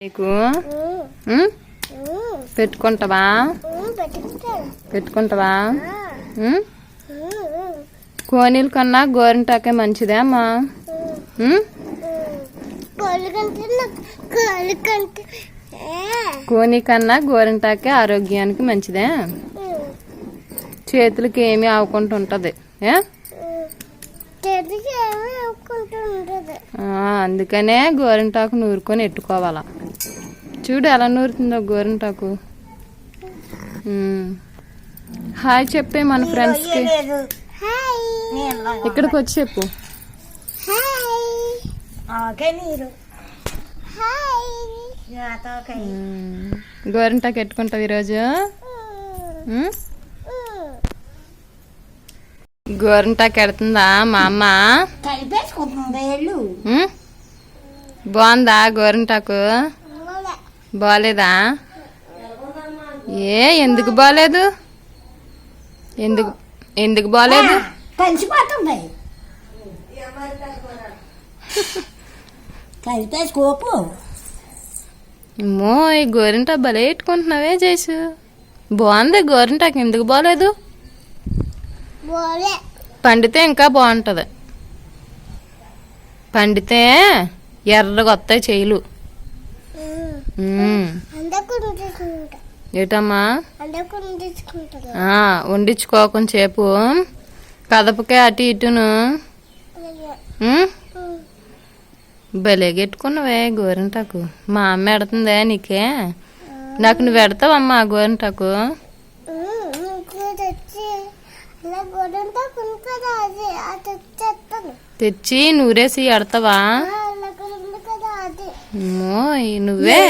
నీకు పెట్టుకుంటావా పెట్టుకుంటావా కోనీల కన్నా గోరింటాకే మంచిదే అమ్మా. కోని కన్నా గోరింటాకే ఆరోగ్యానికి మంచిదే. చేతులకి ఏమి అవ్వకుండా ఉంటది. అందుకనే గోరింటాకు నూరుకొని ఎట్టుకోవాలా. చూడు ఎలా నూరుతుందో గోరింటాకు. హాయ్ చెప్పే మన ఫ్రెండ్స్ కి. ఇక్కడికి వచ్చి చెప్పు. గోరింటాకు ఎట్టుకుంటావు ఈరోజు. గోరింటాకు ఎడుతుందా మా అమ్మ? బాగుందా గోరింటాకు? బాలేదా? ఎందుకు బాలేదు? ఎందుకు బాలేదు? అమ్మో ఈ గోరింటాకు భలే ఎట్టుకుంటున్నావే జైసు. బాగుంది గోరింటాకు, ఎందుకు బాలేదు? పండితే ఇంకా బాగుంటది. పండితే ఎర్రగా వస్తాయి చెయ్యలు. ఏటమ్మా వండించుకోకుండా చేపు కదపకే అటు ఇటును. భలే గెట్టుకున్నావే గోరింటాకు. మా అమ్మ ఎడుతుందే నీకే. నాకు నువ్వు ఎడతావమ్మా గోరింటాకు? తెచ్చి నూరేసి ఎడతావా? నువ్వే